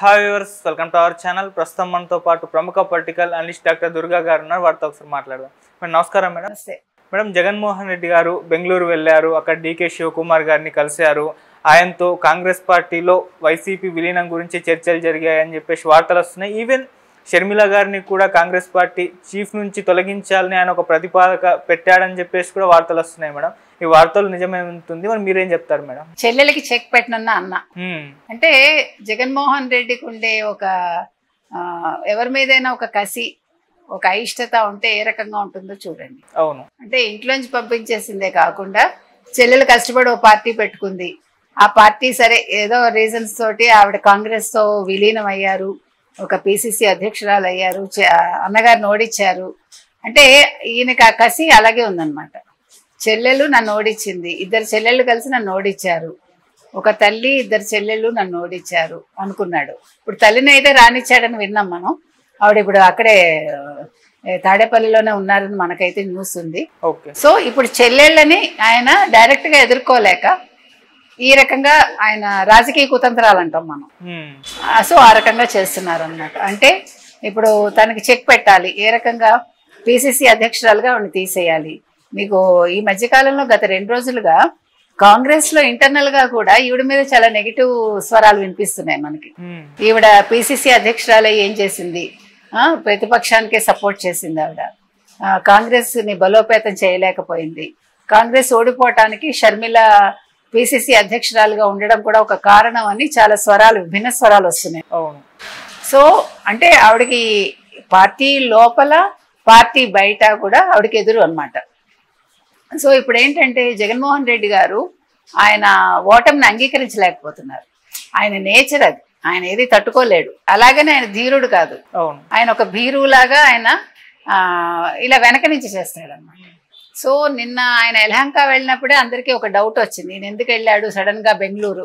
Hi viewers, welcome to our channel. ప్రస్తుతం మనతో పాటు ప్రముఖ పొలిటికల్ అనలిస్ట్ డాక్టర్ దుర్గా గారు ఉన్నారు. వారితో ఒకసారి మాట్లాడదాం. మేడం నమస్కారం. మేడం మేడం జగన్మోహన్ రెడ్డి గారు బెంగళూరు వెళ్ళారు. అక్కడ డీకే శివకుమార్ గారిని కలిశారు. ఆయనతో కాంగ్రెస్ పార్టీలో వైసీపీ విలీనం గురించి చర్చలు జరిగాయని చెప్పేసి వార్తలు వస్తున్నాయి. ఈవెన్ షర్మిల గారిని కూడా కాంగ్రెస్ పార్టీ చీఫ్ నుంచి తొలగించాలని ఆయన ఒక ప్రతిపాదక పెట్టాడని చెప్పేసి కూడా వార్తలు వస్తున్నాయి. మేడం ఈ వార్తలు నిజమే ఉంటుంది, మరి మీరేం చెప్తారు మేడం? చెల్లెలకి చెక్ పెట్టనన్నా అన్న అంటే జగన్మోహన్ రెడ్డికి ఉండే ఒక ఎవరి మీదైనా ఒక కసి, ఒక అయిష్టత ఉంటే ఏ రకంగా ఉంటుందో చూడండి. అవును, అంటే ఇంట్లోంచి పంపించేసిందే కాకుండా చెల్లెలు కష్టపడి ఓ పార్టీ పెట్టుకుంది. ఆ పార్టీ సరే ఏదో రీజన్స్ తోటి ఆవిడ కాంగ్రెస్ తో విలీనం అయ్యారు, ఒక పిసిసి అధ్యక్షురాలు అయ్యారు, అన్నగారిని ఓడించారు. అంటే ఈయనకి ఆ కసి అలాగే ఉందన్నమాట. చెల్లెలు నన్ను ఓడించింది, ఇద్దరు చెల్లెళ్ళు కలిసి నన్ను ఓడించారు, ఒక తల్లి ఇద్దరు చెల్లెళ్ళు నన్ను ఓడించారు అనుకున్నాడు. ఇప్పుడు తల్లిని అయితే రానిచ్చాడని విన్నాం మనం. ఆవిడ ఇప్పుడు అక్కడే తాడేపల్లిలోనే ఉన్నారని మనకైతే న్యూస్ ఉంది. సో ఇప్పుడు చెల్లెళ్ళని ఆయన డైరెక్ట్ గా ఎదుర్కోలేక ఈ రకంగా ఆయన రాజకీయ కుతంత్రాలు అంటాం మనం. సో ఆ రకంగా చేస్తున్నారు అన్నమాట. అంటే ఇప్పుడు తనకి చెక్ పెట్టాలి, ఏ రకంగా పిసిసి అధ్యక్షురాలుగా ఆవిడని తీసేయాలి. మీకు ఈ మధ్యకాలంలో గత 2 రోజులుగా కాంగ్రెస్ లో ఇంటర్నల్ గా కూడా ఈవిడ మీద చాలా నెగిటివ్ స్వరాలు వినిపిస్తున్నాయి మనకి. ఈవిడ పిసిసి అధ్యక్షురాలు ఏం చేసింది, ప్రతిపక్షానికే సపోర్ట్ చేసింది. ఆవిడ కాంగ్రెస్ ని బలోపేతం చేయలేకపోయింది. కాంగ్రెస్ ఓడిపోవటానికి షర్మిల పిసిసి అధ్యక్షురాలుగా ఉండడం కూడా ఒక కారణం అని చాలా స్వరాలు, విభిన్న స్వరాలు వస్తున్నాయి. సో అంటే ఆవిడకి పార్టీ లోపల పార్టీ బయట కూడా ఆవిడకి ఎదురు అన్నమాట. సో ఇప్పుడు ఏంటంటే జగన్మోహన్ రెడ్డి గారు ఆయన ఓటమిని అంగీకరించలేకపోతున్నారు. ఆయన నేచర్ అది, ఆయన ఏది తట్టుకోలేడు. అలాగనే ఆయన ధీరుడు కాదు, ఆయన ఒక భీరువులాగా ఆయన ఇలా వెనక నుంచి చేస్తాడు అన్నమాట. సో నిన్న ఆయన యలహంక వెళ్ళినప్పుడే అందరికీ ఒక డౌట్ వచ్చింది, ఈయన ఎందుకు వెళ్ళాడు సడన్ గా బెంగళూరు.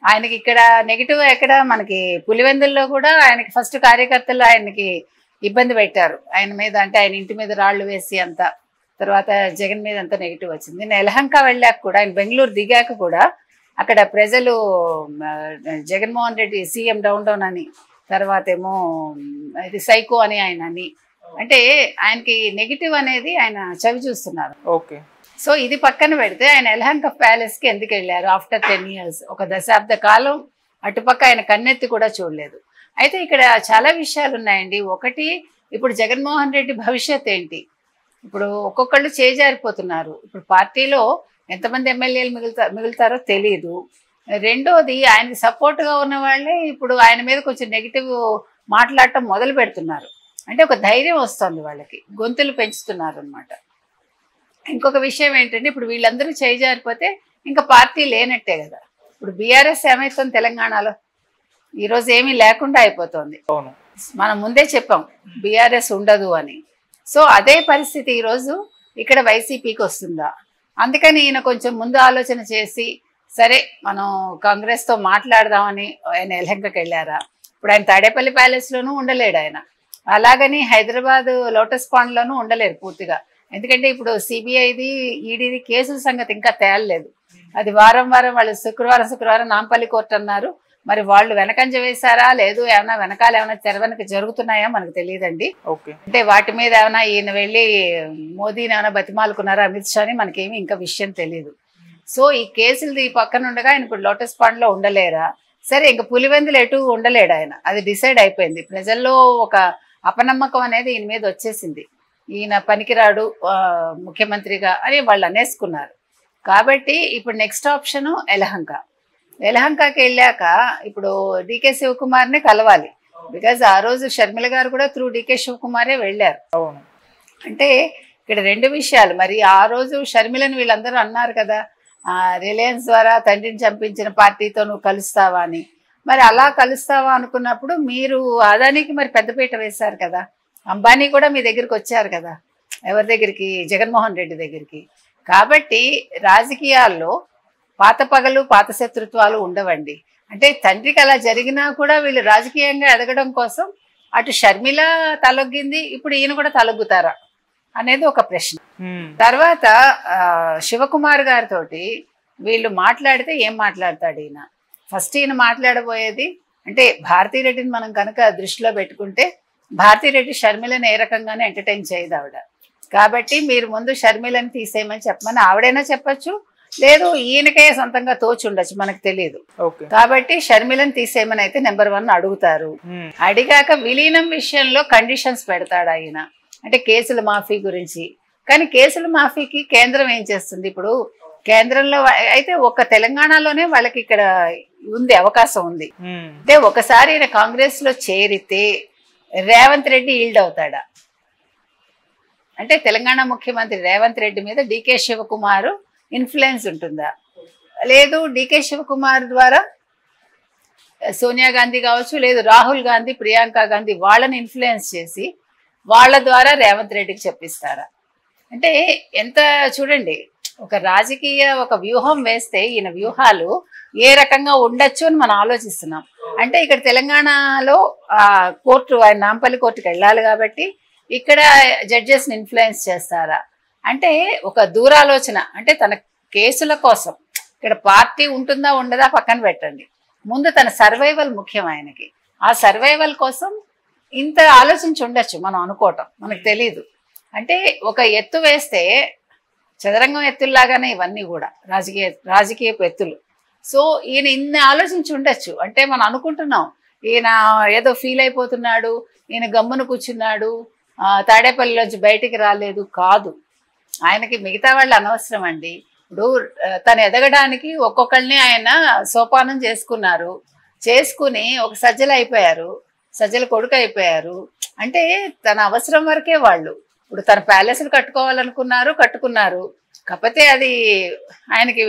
ఆయనకి ఇక్కడ నెగిటివ్ ఎక్కడ, మనకి పులివెందుల్లో కూడా ఆయనకి ఫస్ట్ కార్యకర్తలు ఆయనకి ఇబ్బంది పెట్టారు ఆయన మీద. అంటే ఆయన ఇంటి మీద రాళ్లు వేసి అంత, తర్వాత జగన్ మీద అంత నెగిటివ్ వచ్చింది. నేను యలహంక వెళ్ళాక కూడా, ఆయన బెంగళూరు దిగాక కూడా అక్కడ ప్రజలు Jaganmohan Reddy CM down down అని, తర్వాత ఏమో ఇది సైకో అని ఆయన అని, అంటే ఆయనకి నెగిటివ్ అనేది ఆయన చవి చూస్తున్నారు. ఓకే. సో ఇది పక్కన పెడితే ఆయన యలహంక ప్యాలెస్ కి ఎందుకు వెళ్ళారు ఆఫ్టర్ 10 years, ఒక దశాబ్ద కాలం అటుపక్క ఆయన కన్నెత్తి కూడా చూడలేదు. అయితే ఇక్కడ చాలా విషయాలు ఉన్నాయండి. ఒకటి, ఇప్పుడు జగన్మోహన్ రెడ్డి భవిష్యత్ ఏంటి, ఇప్పుడు ఒక్కొక్కళ్ళు చేజారిపోతున్నారు. ఇప్పుడు పార్టీలో ఎంతమంది ఎమ్మెల్యేలు మిగులుతారో తెలియదు. రెండోది, ఆయనకి సపోర్ట్గా ఉన్న వాళ్ళే ఇప్పుడు ఆయన మీద కొంచెం నెగిటివ్ మాట్లాడటం మొదలు పెడుతున్నారు. అంటే ఒక ధైర్యం వస్తుంది వాళ్ళకి, గొంతులు పెంచుతున్నారు అనమాట. ఇంకొక విషయం ఏంటంటే, ఇప్పుడు వీళ్ళందరూ చేజారిపోతే ఇంకా పార్టీ లేనట్టే కదా. ఇప్పుడు బీఆర్ఎస్ ఏమైతుంది తెలంగాణలో, ఈరోజు ఏమీ లేకుండా అయిపోతుంది. మనం ముందే చెప్పాం బీఆర్ఎస్ ఉండదు అని. సో అదే పరిస్థితి ఈరోజు ఇక్కడ వైసీపీకి వస్తుందా? అందుకని ఈయన కొంచెం ముందు ఆలోచన చేసి, సరే మనం కాంగ్రెస్తో మాట్లాడదామని ఆయన యలహంకకి వెళ్ళారా. ఇప్పుడు ఆయన తాడేపల్లి ప్యాలెస్లోనూ ఉండలేడు ఆయన, అలాగని హైదరాబాద్ లోటస్ పాండ్లోనూ ఉండలేరు పూర్తిగా. ఎందుకంటే ఇప్పుడు సిబిఐది ఈడీది కేసుల సంగతి ఇంకా తేలలేదు. అది వారం వాళ్ళు శుక్రవారం నాంపల్లి కోర్టు అన్నారు. మరి వాళ్ళు వెనకంజ వేశారా లేదు, ఏమైనా వెనకాల ఏమైనా తెర వెనక జరుగుతున్నాయా మనకు తెలియదండి. అంటే వాటి మీద ఏమైనా ఈయన వెళ్ళి మోదీని ఏమైనా బతిమాలుకున్నారా అమిత్ షాని, మనకేమి ఇంకా విషయం తెలియదు. సో ఈ కేసులు ఈ పక్కన ఉండగా ఆయన ఇప్పుడు లోటస్ పాండ్లో ఉండలేరా? సరే, ఇంకా పులివెందులు ఎటు ఉండలేడు ఆయన, అది డిసైడ్ అయిపోయింది. ప్రజల్లో ఒక అపనమ్మకం అనేది ఈయన మీద వచ్చేసింది. ఈయన పనికిరాడు ముఖ్యమంత్రిగా అని వాళ్ళు అనేసుకున్నారు. కాబట్టి ఇప్పుడు నెక్స్ట్ ఆప్షను యలహంకకి వెళ్ళాక ఇప్పుడు డీకే శివకుమార్ని కలవాలి. బికాజ్ ఆ రోజు షర్మిల గారు కూడా త్రూ డీకే శివకుమారే వెళ్ళారు. అంటే ఇక్కడ 2 విషయాలు. మరి ఆ రోజు షర్మిలని వీళ్ళందరూ అన్నారు కదా, రిలయన్స్ ద్వారా తండ్రిని చంపించిన పార్టీతో నువ్వు కలుస్తావా అని. మరి అలా కలుస్తావా అనుకున్నప్పుడు మీరు అదానికి మరి పెద్దపీట వేశారు కదా. అంబానీ కూడా మీ దగ్గరికి వచ్చారు కదా, ఎవరి దగ్గరికి, జగన్మోహన్ రెడ్డి దగ్గరికి. కాబట్టి రాజకీయాల్లో పాత పగలు పాత శత్రుత్వాలు ఉండవండి. అంటే తండ్రికి అలా జరిగినా కూడా వీళ్ళు రాజకీయంగా ఎదగడం కోసం అటు షర్మిల తలొగ్గింది, ఇప్పుడు ఈయన కూడా తలొగ్గుతారా అనేది ఒక ప్రశ్న. తర్వాత శివకుమార్ గారితో వీళ్ళు మాట్లాడితే ఏం మాట్లాడతాడు ఈయన? ఫస్ట్ ఈయన మాట్లాడబోయేది అంటే భారతీరెడ్డిని మనం కనుక దృష్టిలో పెట్టుకుంటే భారతీరెడ్డి షర్మిలను ఏ రకంగానే ఎంటర్టైన్ చేయదు ఆవిడ. కాబట్టి మీరు ముందు షర్మిలని తీసేయమని చెప్పమని ఆవిడైనా చెప్పచ్చు, లేదు ఈయనకే సొంతంగా తోచి ఉండొచ్చు, మనకు తెలియదు. కాబట్టి షర్మిలను తీసేయమని అయితే నెంబర్ 1 అడుగుతారు. అడిగాక విలీనం విషయంలో కండిషన్స్ పెడతాడు ఆయన, అంటే కేసుల మాఫీ గురించి. కానీ కేసుల మాఫీకి కేంద్రం ఏం చేస్తుంది? ఇప్పుడు కేంద్రంలో అయితే ఒక తెలంగాణలోనే వాళ్ళకి ఇక్కడ ఉంది, అవకాశం ఉంది. అంటే ఒకసారి ఈయన కాంగ్రెస్ లో చేరితే రేవంత్ రెడ్డి ఈల్డ్ అవుతాడా? అంటే తెలంగాణ ముఖ్యమంత్రి రేవంత్ రెడ్డి మీద డికే శివకుమార్ ఇన్ఫ్లుయెన్స్ ఉంటుందా? లేదు డికే శివకుమార్ ద్వారా సోనియా గాంధీ కావచ్చు, లేదు రాహుల్ గాంధీ, ప్రియాంక గాంధీ వాళ్ళని ఇన్ఫ్లుయెన్స్ చేసి వాళ్ళ ద్వారా రేవంత్ రెడ్డికి చెప్పిస్తారా? అంటే ఎంత చూడండి, ఒక రాజకీయ ఒక వ్యూహం వేస్తే ఈయన వ్యూహాలు ఏ రకంగా ఉండొచ్చు అని మనం ఆలోచిస్తున్నాం. అంటే ఇక్కడ తెలంగాణలో కోర్టు, ఆయన నాంపల్లి కోర్టుకి వెళ్ళాలి కాబట్టి ఇక్కడ జడ్జెస్ని ఇన్ఫ్లుయెన్స్ చేస్తారా? అంటే ఒక దూరాలోచన, అంటే తన కేసుల కోసం ఇక్కడ పార్టీ ఉంటుందా ఉండదా పక్కన పెట్టండి, ముందు తన సర్వైవల్ ముఖ్యం ఆయనకి. ఆ సర్వైవల్ కోసం ఇంత ఆలోచించి ఉండొచ్చు మనం అనుకోవటం, మనకు తెలీదు. అంటే ఒక ఎత్తు వేస్తే చదరంగం ఎత్తుల్లాగానే ఇవన్నీ కూడా రాజకీయపు ఎత్తులు. సో ఈయన ఇన్ని ఆలోచించి ఉండొచ్చు. అంటే మనం అనుకుంటున్నాం ఈయన ఏదో ఫీల్ అయిపోతున్నాడు, ఈయన గమ్మున కూర్చున్నాడు, తాడేపల్లిలోంచి బయటికి రాలేదు. కాదు, ఆయనకి మిగతా వాళ్ళు అనవసరం అండి. ఇప్పుడు తను ఎదగడానికి ఒక్కొక్కరిని ఆయన సోపానం చేసుకున్నారు, చేసుకుని ఒక సజ్జలు అయిపోయారు, సజ్జల కొడుకు అయిపోయారు. అంటే తన అవసరం వరకే వాళ్ళు. ఇప్పుడు తన ప్యాలెస్లు కట్టుకోవాలనుకున్నారు, కట్టుకున్నారు. కాకపోతే అది ఆయనకి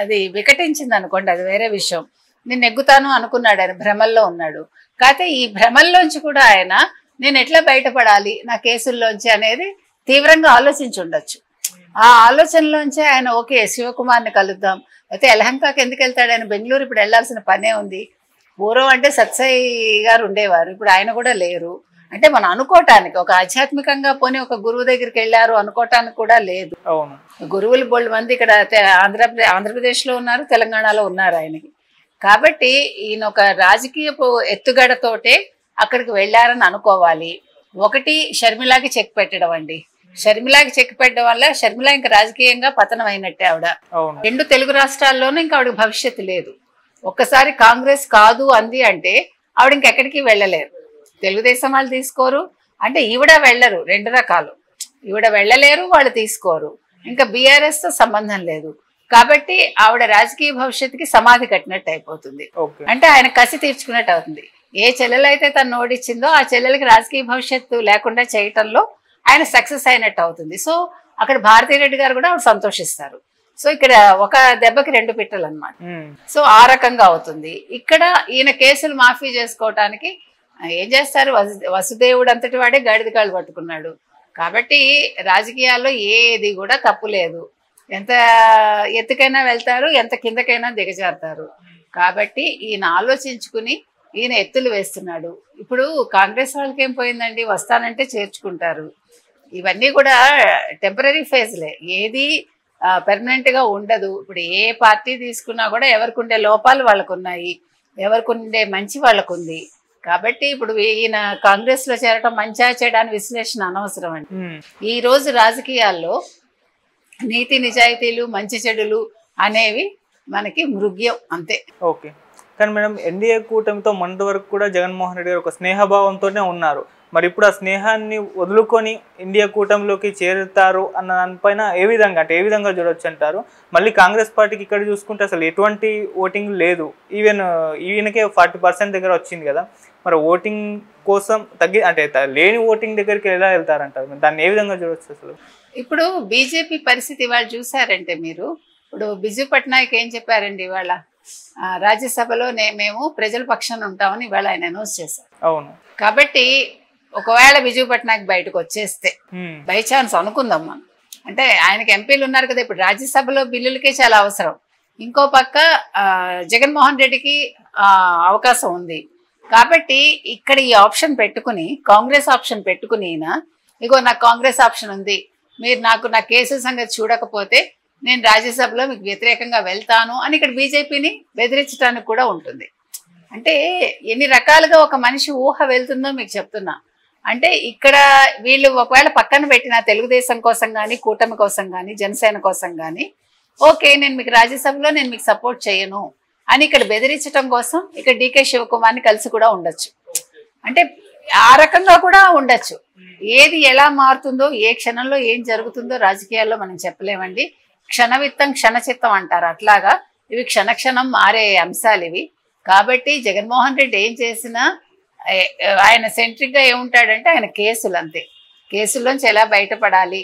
అది వికటించింది అనుకోండి, అది వేరే విషయం. నేను నెగ్గుతాను అనుకున్నాడు, ఆయన భ్రమల్లో ఉన్నాడు. కాకపోతే ఈ భ్రమల్లోంచి కూడా ఆయన నేను ఎట్లా బయటపడాలి నా కేసుల్లోంచి అనేది తీవ్రంగా ఆలోచించి ఉండొచ్చు. ఆ ఆలోచనలోంచి ఆయన ఓకే శివకుమార్ని కలుద్దాం, అయితే యలహంకకి ఎందుకు వెళ్తాడు, ఆయన బెంగళూరు ఇప్పుడు వెళ్లాల్సిన పనే ఉంది. పూర్వం అంటే సత్సాయి గారు ఉండేవారు, ఇప్పుడు ఆయన కూడా లేరు. అంటే మనం అనుకోవటానికి ఒక ఆధ్యాత్మికంగా పోనీ ఒక గురువు దగ్గరికి వెళ్ళారు అనుకోవటానికి కూడా లేదు. గురువులు బోల్డ్ మంది ఇక్కడ ఆంధ్రప్రదేశ్లో ఉన్నారు, తెలంగాణలో ఉన్నారు ఆయనకి. కాబట్టి ఈయన ఒక రాజకీయపు ఎత్తుగడతోటే అక్కడికి వెళ్ళారని అనుకోవాలి. ఒకటి షర్మిలాకి చెక్ పెట్టడం అండి, షర్మిలాకి చెక్ పెట్టడం వల్ల షర్మిల ఇంకా రాజకీయంగా పతనం అయినట్టే ఆవిడ. 2 తెలుగు రాష్ట్రాల్లోనూ ఇంకా ఆవిడకి భవిష్యత్తు లేదు. ఒక్కసారి కాంగ్రెస్ కాదు అంది అంటే ఆవిడ ఇంకెక్కడికి వెళ్ళలేరు. తెలుగుదేశం వాళ్ళు తీసుకోరు, అంటే ఈవిడ వెళ్ళరు. 2 రకాలు, ఈవిడ వెళ్ళలేరు, వాళ్ళు తీసుకోరు. ఇంకా బీఆర్ఎస్ తో సంబంధం లేదు. కాబట్టి ఆవిడ రాజకీయ భవిష్యత్తుకి సమాధి కట్టినట్టు అయిపోతుంది. అంటే ఆయన కసి తీర్చుకున్నట్టు అవుతుంది. ఏ చెల్లెలైతే తను ఓడించిందో ఆ చెల్లెలకి రాజకీయ భవిష్యత్తు లేకుండా చేయటంలో ఆయన సక్సెస్ అయినట్టు అవుతుంది. సో అక్కడ భారతీరెడ్డి గారు కూడా ఆవిడ సంతోషిస్తారు. సో ఇక్కడ ఒక దెబ్బకి 2 పిట్టలు అన్నమాట. సో ఆ రకంగా అవుతుంది. ఇక్కడ ఈయన కేసులు మాఫీ చేసుకోవటానికి ఏం చేస్తారు, వసుదేవుడు అంతటి వాడే గాడిద కాళ్ళు పట్టుకున్నాడు. కాబట్టి రాజకీయాల్లో ఏది కూడా తప్పు లేదు. ఎంత ఎత్తుకైనా వెళ్తారు, ఎంత కిందకైనా దిగజారుతారు. కాబట్టి ఈయన ఆలోచించుకుని ఈయన ఎత్తులు వేస్తున్నాడు. ఇప్పుడు కాంగ్రెస్ వాళ్ళకి ఏం పోయిందండి, వస్తానంటే చేర్చుకుంటారు. ఇవన్నీ కూడా టెంపరీ ఫేజ్లే, ఏది పెర్మనెంట్ గా ఉండదు. ఇప్పుడు ఏ పార్టీ తీసుకున్నా కూడా ఎవరికి ఉండే లోపాలు వాళ్ళకు ఉన్నాయి, ఎవరికి ఉండే మంచి వాళ్ళకు ఉంది. కాబట్టి ఇప్పుడు ఈయన కాంగ్రెస్ లో చేరటం మంచిగా చేయడానికి విశ్లేషణ అనవసరం అండి. ఈ రోజు రాజకీయాల్లో నీతి నిజాయితీలు మంచి చెడులు అనేవి మనకి మృగ్యం అంతే. ఓకే, కానీ మేడం ఎన్డీఏ కూటమితో మొన్నటి వరకు కూడా జగన్మోహన్ రెడ్డి గారు ఒక స్నేహభావంతోనే ఉన్నారు. మరి ఇప్పుడు ఆ స్నేహాన్ని వదులుకొని ఇండియా కూటమిలోకి చేరుతారు అన్న దానిపైన ఏ విధంగా చూడొచ్చు అంటారు? మళ్ళీ కాంగ్రెస్ పార్టీకి ఇక్కడ చూసుకుంటే అసలు ఎటువంటి ఓటింగ్ లేదు. ఈయనకే 40% దగ్గర వచ్చింది కదా. మరి ఓటింగ్ కోసం అంటే లేని ఓటింగ్ దగ్గరికి ఎలా వెళ్తారంటారు? దాన్ని ఏ విధంగా చూడొచ్చు అసలు? ఇప్పుడు బీజేపీ పరిస్థితి ఇవాళ చూసారంటే మీరు, ఇప్పుడు బిజు పట్నాయక్ ఏం చెప్పారండి ఇవాళ రాజ్యసభలో మేము ప్రజల పక్షాన ఉంటామని ఇవాళ ఆయన అనౌన్స్ చేశారు. అవును. కాబట్టి ఒకవేళ బిజు పట్నాయక్ బయటకు వచ్చేస్తే బై ఛాన్స్ అనుకుందాం మనం, అంటే ఆయనకి ఎంపీలు ఉన్నారు కదా, ఇప్పుడు రాజ్యసభలో బిల్లులకే చాలా అవసరం. ఇంకో పక్క జగన్మోహన్ రెడ్డికి అవకాశం ఉంది. కాబట్టి ఇక్కడ ఈ ఆప్షన్ పెట్టుకుని, కాంగ్రెస్ ఆప్షన్ పెట్టుకుని ఇగో నాకు కాంగ్రెస్ ఆప్షన్ ఉంది, మీరు నా కేసుల సంగతి చూడకపోతే నేను రాజ్యసభలో మీకు వ్యతిరేకంగా వెళ్తాను అని ఇక్కడ బీజేపీని బెదిరించడానికి కూడా ఉంటుంది. అంటే ఎన్ని రకాలుగా ఒక మనిషి ఊహ వెళ్తుందో మీకు చెప్తున్నా. అంటే ఇక్కడ వీళ్ళు ఒకవేళ పక్కన పెట్టిన తెలుగుదేశం కోసం కానీ, కూటమి కోసం కానీ, జనసేన కోసం కానీ, ఓకే నేను మీకు రాజ్యసభలో నేను మీకు సపోర్ట్ చేయను అని ఇక్కడ బెదిరించడం కోసం ఇక్కడ డీకే శివకుమార్ని కలిసి కూడా ఉండొచ్చు. అంటే ఆ రకంగా కూడా ఉండొచ్చు. ఏది ఎలా మారుతుందో, ఏ క్షణంలో ఏం జరుగుతుందో రాజకీయాల్లో మనం చెప్పలేమండి. క్షణవిత్తం క్షణచిత్తం అంటారు, అట్లాగా ఇవి క్షణక్షణం మారే అంశాలు ఇవి. కాబట్టి జగన్మోహన్ రెడ్డి ఏం చేసినా ఆయన సెంట్రిక్గా ఏముంటాడంటే ఆయన కేసులు, అంతే. కేసుల్లోంచి ఎలా బయటపడాలి,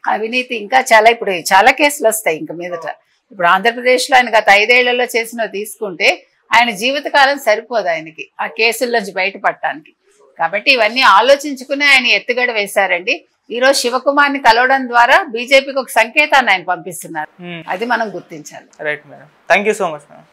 అవినీతి ఇంకా చాలా, ఇప్పుడు చాలా కేసులు వస్తాయి ఇంక మీదట. ఇప్పుడు ఆంధ్రప్రదేశ్లో ఆయన గత 5 ఏళ్లలో చేసినవి తీసుకుంటే ఆయన జీవితకాలం సరిపోదు ఆయనకి ఆ కేసుల్లోంచి బయటపడటానికి. కాబట్టి ఇవన్నీ ఆలోచించుకుని ఆయన ఎత్తుగడ వేశారండి. ఈరోజు శివకుమార్ని కలవడం ద్వారా బీజేపీకి ఒక సంకేతాన్ని ఆయన పంపిస్తున్నారు. అది మనం గుర్తించాలి. Right madam, thank you so much madam.